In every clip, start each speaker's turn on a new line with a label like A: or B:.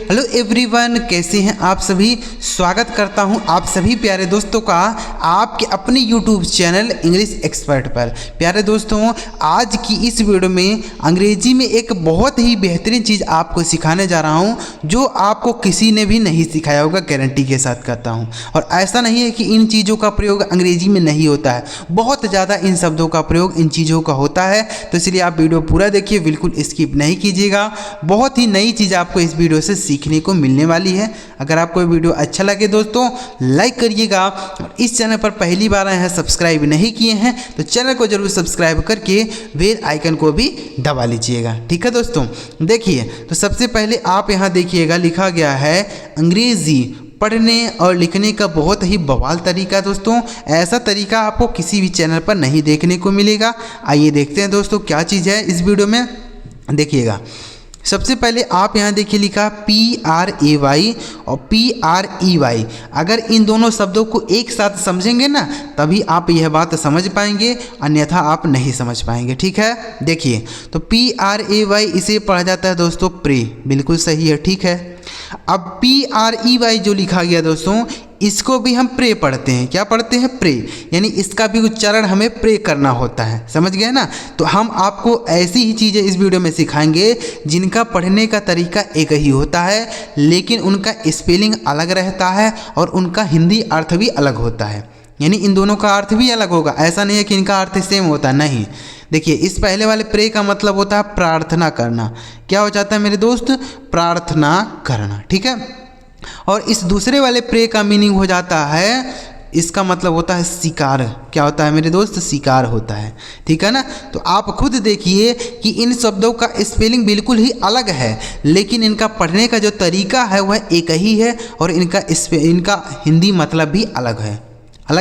A: Hello everyone, कैसे हैं आप सभी। स्वागत करता हूं आप सभी प्यारे दोस्तों का आपके अपने यूट्यूब चैनल इंग्लिश एक्सपर्ट पर। प्यारे दोस्तों, आज की इस वीडियो में अंग्रेजी में एक बहुत ही बेहतरीन चीज़ आपको सिखाने जा रहा हूं जो आपको किसी ने भी नहीं सिखाया होगा, गारंटी के साथ कहता हूं। और ऐसा नहीं है कि इन चीज़ों का प्रयोग अंग्रेजी में नहीं होता है, बहुत ज़्यादा इन शब्दों का प्रयोग इन चीज़ों का होता है। तो इसलिए आप वीडियो पूरा देखिए, बिल्कुल स्किप नहीं कीजिएगा। बहुत ही नई चीज़ आपको इस वीडियो से सीखने को मिलने वाली है। अगर आपको वीडियो अच्छा लगे दोस्तों, लाइक करिएगा। और इस चैनल पर पहली बार आए हैं, सब्सक्राइब नहीं किए हैं तो चैनल को जरूर सब्सक्राइब करके बेल आइकन को भी दबा लीजिएगा। ठीक है दोस्तों, देखिए तो सबसे पहले आप यहाँ देखिएगा, लिखा गया है अंग्रेजी पढ़ने और लिखने का बहुत ही बवाल तरीका। दोस्तों, ऐसा तरीका आपको किसी भी चैनल पर नहीं देखने को मिलेगा। आइए देखते हैं दोस्तों क्या चीज़ है इस वीडियो में। देखिएगा, सबसे पहले आप यहाँ देखिए लिखा PRAY और PREY। अगर इन दोनों शब्दों को एक साथ समझेंगे ना, तभी आप यह बात समझ पाएंगे, अन्यथा आप नहीं समझ पाएंगे। ठीक है, देखिए तो PRAY इसे पढ़ा जाता है दोस्तों प्रे, बिल्कुल सही है। ठीक है, अब PREY जो लिखा गया दोस्तों, इसको भी हम प्रे पढ़ते हैं। क्या पढ़ते हैं? प्रे, यानी इसका भी उच्चारण हमें प्रे करना होता है। समझ गए ना। तो हम आपको ऐसी ही चीज़ें इस वीडियो में सिखाएंगे जिनका पढ़ने का तरीका एक ही होता है, लेकिन उनका स्पेलिंग अलग रहता है और उनका हिंदी अर्थ भी अलग होता है। यानी इन दोनों का अर्थ भी अलग होगा, ऐसा नहीं है कि इनका अर्थ सेम होता है, नहीं। देखिए, इस पहले वाले प्रे का मतलब होता है प्रार्थना करना। क्या हो जाता है मेरे दोस्त? प्रार्थना करना। ठीक है, और इस दूसरे वाले प्रे का मीनिंग हो जाता है, इसका मतलब होता है शिकार। क्या होता है मेरे दोस्त? शिकार होता है। ठीक है ना। तो आप खुद देखिए कि इन शब्दों का स्पेलिंग बिल्कुल ही अलग है, लेकिन इनका पढ़ने का जो तरीका है वह एक ही है, और इनका हिंदी मतलब भी अलग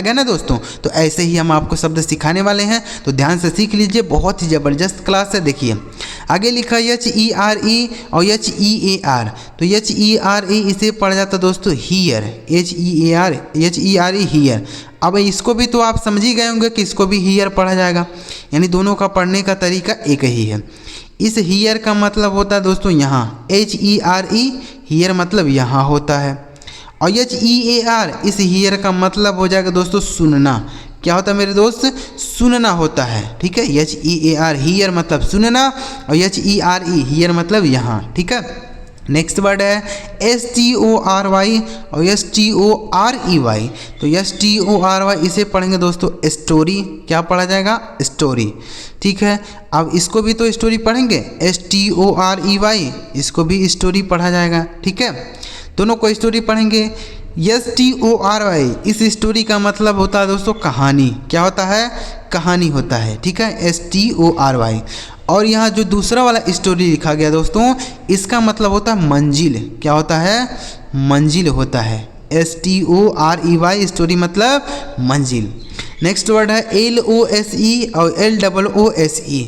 A: है ना दोस्तों। तो ऐसे ही हम आपको शब्द सिखाने वाले हैं, तो ध्यान से सीख लीजिए। बहुत ही ज़बरदस्त क्लास है। देखिए आगे लिखा HERE और HEAR। तो HERE इसे पढ़ा जाता है दोस्तों हीयर, HERE हीयर। अब इसको भी तो आप समझ ही गए होंगे कि इसको भी हीयर पढ़ा जाएगा, यानी दोनों का पढ़ने का तरीका एक ही है। इस हीयर का मतलब होता है दोस्तों यहाँ, HERE हीयर मतलब यहाँ होता है। और HEAR इस हीयर का मतलब हो जाएगा दोस्तों सुनना। क्या होता है मेरे दोस्त? सुनना होता है। ठीक है, HEAR हीयर मतलब सुनना, और HERE हीयर मतलब यहाँ। ठीक है, नेक्स्ट वर्ड है STORY और STOREY। तो STORY इसे पढ़ेंगे दोस्तों स्टोरी। क्या पढ़ा जाएगा? स्टोरी। ठीक है, अब इसको भी तो स्टोरी पढ़ेंगे, STOREY, इसको भी स्टोरी पढ़ा जाएगा। ठीक है, दोनों को स्टोरी पढ़ेंगे। STORY इस स्टोरी का मतलब होता है दोस्तों कहानी। क्या होता है? कहानी होता है। ठीक है, STORY। और यहाँ जो दूसरा वाला स्टोरी लिखा गया दोस्तों, इसका मतलब होता है मंजिल। क्या होता है? मंजिल होता है। STOREY स्टोरी मतलब मंजिल। नेक्स्ट वर्ड है LOSE और LOSE।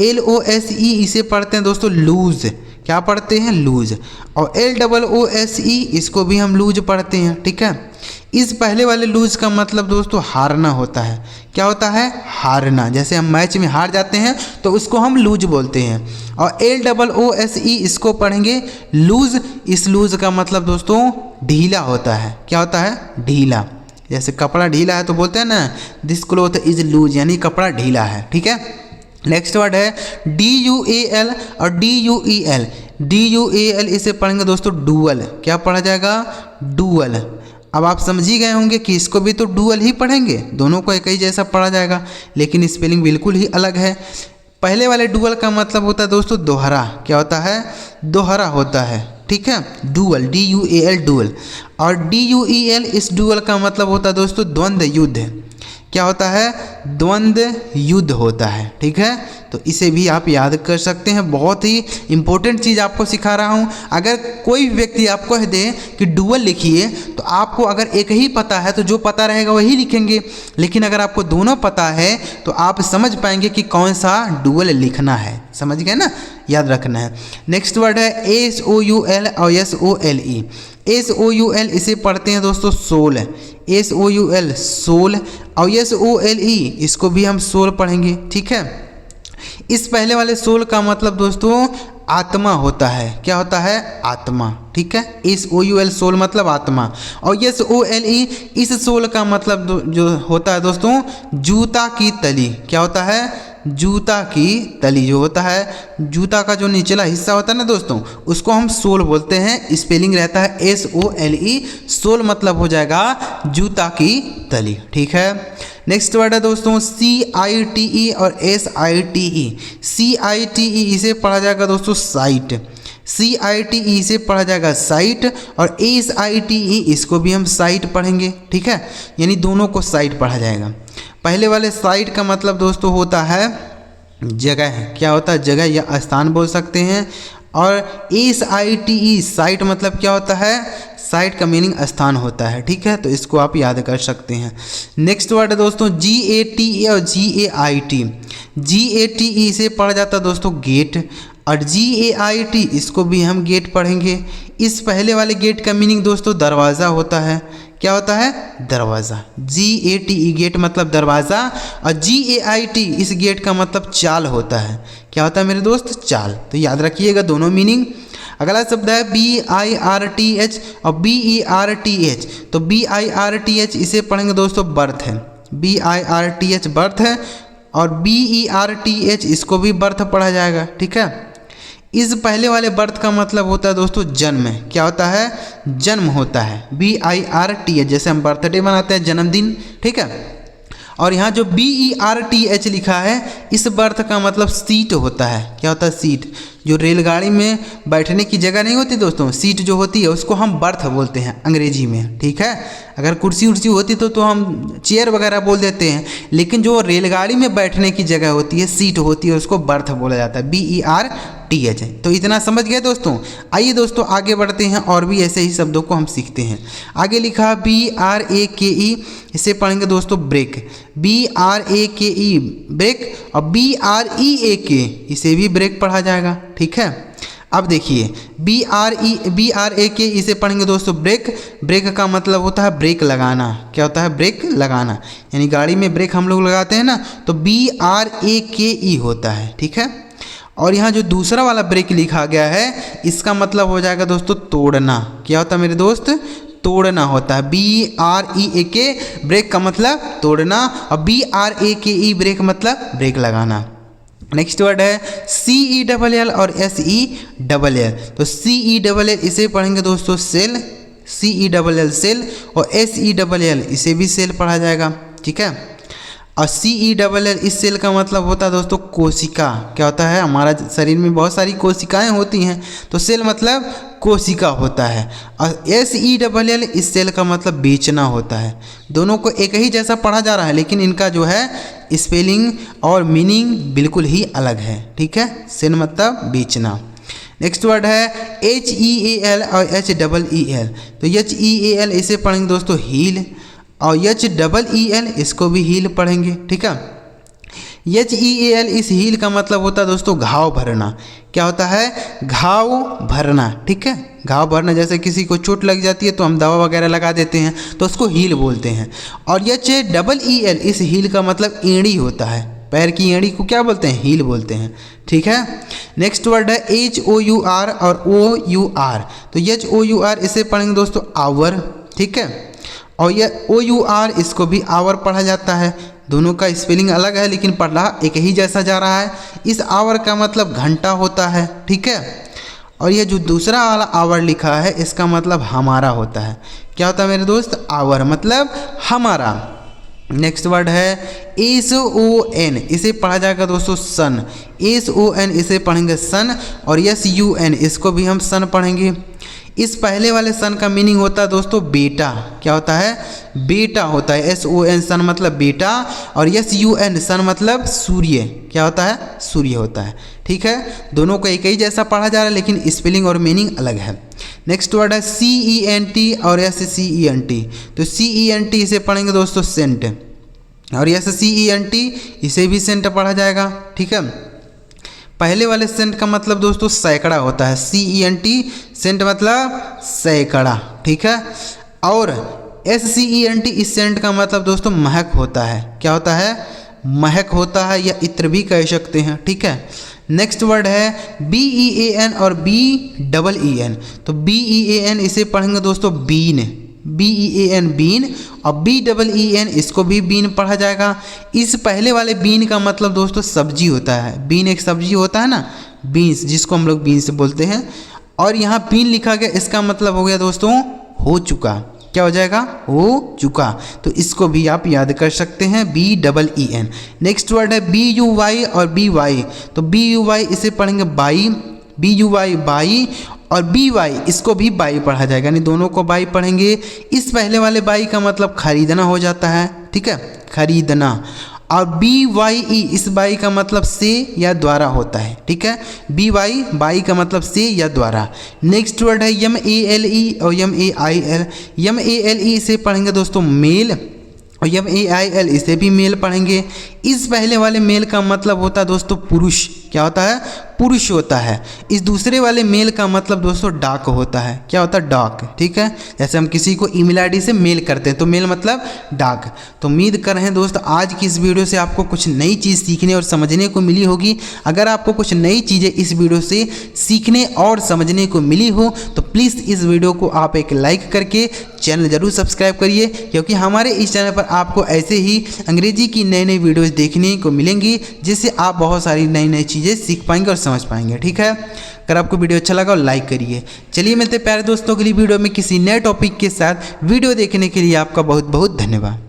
A: LOSE इसे पढ़ते हैं दोस्तों लूज। क्या पढ़ते हैं? लूज। और LOSE इसको भी हम लूज पढ़ते हैं। ठीक है, इस पहले वाले लूज का मतलब दोस्तों हारना होता है। क्या होता है? हारना। जैसे हम मैच में हार जाते हैं तो उसको हम लूज बोलते हैं। और LOSE इसको पढ़ेंगे लूज। इस लूज का मतलब दोस्तों ढीला होता है। क्या होता है? ढीला। जैसे कपड़ा ढीला है तो बोलते हैं ना, दिस क्लॉथ इज लूज, यानी कपड़ा ढीला है। ठीक है, नेक्स्ट वर्ड है DUAL और DUEL। DUAL इसे पढ़ेंगे दोस्तों डुअल। क्या पढ़ा जाएगा? डुअल। अब आप समझ ही गए होंगे कि इसको भी तो डुअल ही पढ़ेंगे, दोनों को एक ही जैसा पढ़ा जाएगा, लेकिन स्पेलिंग बिल्कुल ही अलग है। पहले वाले डुअल का मतलब होता है दोस्तों दोहरा। क्या होता है? दोहरा होता है। ठीक है, डुअल, DUAL डुअल। और DUEL इस डुअल का मतलब होता है दोस्तों द्वंद्व युद्ध। क्या होता है? द्वंद्व युद्ध होता है। ठीक है, तो इसे भी आप याद कर सकते हैं। बहुत ही इंपॉर्टेंट चीज़ आपको सिखा रहा हूँ। अगर कोई व्यक्ति आपको कह दे कि डुअल लिखिए, तो आपको अगर एक ही पता है तो जो पता रहेगा वही लिखेंगे, लेकिन अगर आपको दोनों पता है तो आप समझ पाएंगे कि कौन सा डुअल लिखना है। समझ गए ना, याद रखना है। नेक्स्ट वर्ड है SOUL और SOLE। SOUL इसे पढ़ते हैं दोस्तों सोल। SOUL soul. और SOLE इसको भी हम सोल पढ़ेंगे। ठीक है, इस पहले वाले सोल का मतलब दोस्तों आत्मा होता है। क्या होता है? आत्मा। ठीक है, SOUL सोल मतलब आत्मा। और SOLE इस सोल का मतलब जो होता है दोस्तों जूता की तली। क्या होता है? जूता की तली। जो होता है जूता का जो निचला हिस्सा होता है ना दोस्तों, उसको हम सोल बोलते हैं। स्पेलिंग रहता है SOLE। सोल मतलब हो जाएगा जूता की तली। ठीक है, नेक्स्ट वर्ड है दोस्तों CITE और SITE। CITE इसे पढ़ा जाएगा दोस्तों साइट। CITE इसे पढ़ा जाएगा साइट, और SITE इसको भी हम साइट पढ़ेंगे। ठीक है, यानी दोनों को साइट पढ़ा जाएगा। पहले वाले साइट का मतलब दोस्तों होता है जगह। क्या होता है? जगह या स्थान बोल सकते हैं। और SITE साइट मतलब क्या होता है? साइट का मीनिंग स्थान होता है। ठीक है, तो इसको आप याद कर सकते हैं। नेक्स्ट वर्ड है दोस्तों GATE और GAIT। GATE इसे पढ़ा जाता है दोस्तों गेट, और GAIT इसको भी हम गेट पढ़ेंगे। इस पहले वाले गेट का मीनिंग दोस्तों दरवाज़ा होता है। क्या होता है? दरवाज़ा। GATE गेट मतलब दरवाज़ा, और GAIT इस गेट का मतलब चाल होता है। क्या होता है मेरे दोस्त? चाल। तो याद रखिएगा दोनों मीनिंग। अगला शब्द है BIRTH और BERTH। तो BIRTH इसे पढ़ेंगे दोस्तों बर्थ है। BIRTH बर्थ है, और BERTH इसको भी बर्थ पढ़ा जाएगा। ठीक है, इस पहले वाले बर्थ का मतलब होता है दोस्तों जन्म। क्या होता है? जन्म होता है। BIRTH जैसे हम बर्थडे मनाते हैं, जन्मदिन। ठीक है, और यहाँ जो BERTH लिखा है इस बर्थ का मतलब सीट होता है। क्या होता है? सीट। जो रेलगाड़ी में बैठने की जगह नहीं होती दोस्तों, सीट जो होती है उसको हम बर्थ बोलते हैं अंग्रेजी में। ठीक है, अगर कुर्सी उर्सी होती तो हम चेयर वगैरह बोल देते हैं, लेकिन जो रेलगाड़ी में बैठने की जगह होती है, सीट होती है, उसको बर्थ बोला जाता है। BERTH। तो इतना समझ गए दोस्तों। आइए दोस्तों आगे बढ़ते हैं और भी ऐसे ही शब्दों को हम सीखते हैं। आगे लिखा BRAKE, इसे पढ़ेंगे दोस्तों ब्रेक। BRAKE ब्रेक, और BREAK इसे भी ब्रेक पढ़ा जाएगा। ठीक है, अब देखिए BRAK इसे पढ़ेंगे दोस्तों ब्रेक। ब्रेक का मतलब होता है ब्रेक लगाना। क्या होता है? ब्रेक लगाना, यानी गाड़ी में ब्रेक हम लोग लगाते हैं ना, तो BRAKE होता है। ठीक है, और यहाँ जो दूसरा वाला ब्रेक लिखा गया है इसका मतलब हो जाएगा दोस्तों तोड़ना। क्या होता है मेरे दोस्त? तोड़ना होता है। BREAK ब्रेक का मतलब तोड़ना, और BRAKE ब्रेक मतलब ब्रेक लगाना। नेक्स्ट वर्ड है CELL और SELL। तो CELL इसे पढ़ेंगे दोस्तों सेल। CELL सेल, और SELL इसे भी सेल पढ़ा जाएगा। ठीक है, और CELL इस सेल का मतलब होता है दोस्तों कोशिका। क्या होता है? हमारा शरीर में बहुत सारी कोशिकाएं होती हैं, तो सेल मतलब कोशिका होता है। और SELL इस सेल का मतलब बेचना होता है। दोनों को एक ही जैसा पढ़ा जा रहा है, लेकिन इनका जो है स्पेलिंग और मीनिंग बिल्कुल ही अलग है। ठीक है, सेल मतलब बेचना। नेक्स्ट वर्ड है HEAL और HEEL। तो HEAL इसे पढ़ेंगे दोस्तों हील, और HEEL इसको भी हील पढ़ेंगे। ठीक है, HEAL इस हील का मतलब होता है दोस्तों घाव भरना। क्या होता है? घाव भरना। ठीक है, घाव भरना, जैसे किसी को चोट लग जाती है तो हम दवा वगैरह लगा देते हैं, तो उसको हील बोलते हैं। और HEEL इस हील का मतलब एड़ी होता है। पैर की एड़ी को क्या बोलते हैं? हील बोलते हैं। ठीक है, नेक्स्ट वर्ड है HOUR और OUR। तो HOUR इसे पढ़ेंगे दोस्तों आवर। ठीक है, और यह OUR इसको भी आवर पढ़ा जाता है। दोनों का स्पेलिंग अलग है, लेकिन पढ़ा एक ही जैसा जा रहा है। इस आवर का मतलब घंटा होता है। ठीक है, और ये जो दूसरा वाला आवर लिखा है इसका मतलब हमारा होता है। क्या होता है मेरे दोस्त? आवर मतलब हमारा। नेक्स्ट वर्ड है SON, इसे पढ़ा जाएगा दोस्तों सन। SON इसे पढ़ेंगे सन, और SUN इसको भी हम सन पढ़ेंगे। इस पहले वाले सन का मीनिंग होता है दोस्तों बेटा। क्या होता है? बेटा होता है। SON सन मतलब बेटा, और SUN सन मतलब सूर्य। क्या होता है? सूर्य होता है। ठीक है, दोनों को एक ही जैसा पढ़ा जा रहा है, लेकिन स्पेलिंग और मीनिंग अलग है। नेक्स्ट वर्ड है CENT और SCENT। तो CENT इसे पढ़ेंगे दोस्तों सेंट, और SCENT इसे भी सेंट पढ़ा जाएगा। ठीक है, पहले वाले सेंट का मतलब दोस्तों सैकड़ा होता है। CENT सेंट मतलब सैकड़ा। ठीक है, और SCENT इस सेंट का मतलब दोस्तों महक होता है। क्या होता है? महक होता है या इत्र भी कह सकते हैं, ठीक है। नेक्स्ट वर्ड है BEAN और BEEN। तो BEAN इसे पढ़ेंगे दोस्तों बीन, BEAN बीन, और BEEN इसको भी बीन पढ़ा जाएगा। इस पहले वाले बीन का मतलब दोस्तों सब्जी होता है, बीन एक सब्जी होता है ना, बीन्स, जिसको हम लोग बीन्स बोलते हैं। और यहाँ बीन लिखा गया, इसका मतलब हो गया दोस्तों हो चुका। क्या हो जाएगा? हो चुका। तो इसको भी आप याद कर सकते हैं, BEEN। नेक्स्ट वर्ड है BUY और BY। तो BUY इसे पढ़ेंगे बाई, BUY बाई, और BY इसको भी बाई पढ़ा जाएगा, यानी दोनों को बाई पढ़ेंगे। इस पहले वाले बाई का मतलब खरीदना हो जाता है, ठीक है, खरीदना। और BYE इस बाई का मतलब से या द्वारा होता है, ठीक है। BY बाई का मतलब से या द्वारा। नेक्स्ट वर्ड है MALE और MAIL। MALE इसे पढ़ेंगे दोस्तों मेल, और MAIL इसे भी मेल पढ़ेंगे। इस पहले वाले मेल का मतलब होता है दोस्तों पुरुष। क्या होता है? पुरुष होता है। इस दूसरे वाले मेल का मतलब दोस्तों डाक होता है। क्या होता है? डाक, ठीक है। जैसे हम किसी को ईमेल आईडी से मेल करते हैं तो मेल मतलब डाक। तो उम्मीद कर रहे हैं दोस्तों आज की इस वीडियो से आपको कुछ नई चीज़ सीखने और समझने को मिली होगी। अगर आपको कुछ नई चीज़ें इस वीडियो से सीखने और समझने को मिली हो तो प्लीज़ इस वीडियो को आप एक लाइक करके चैनल ज़रूर सब्सक्राइब करिए, क्योंकि हमारे इस चैनल पर आपको ऐसे ही अंग्रेजी की नई नई वीडियोज़ देखने को मिलेंगी, जिससे आप बहुत सारी नई नई चीज़ें सीख पाएंगे और समझ पाएंगे, ठीक है। अगर आपको वीडियो अच्छा लगा लाइक करिए। चलिए मिलते हैं प्यारे दोस्तों अगली वीडियो में किसी नए टॉपिक के साथ। वीडियो देखने के लिए आपका बहुत बहुत धन्यवाद।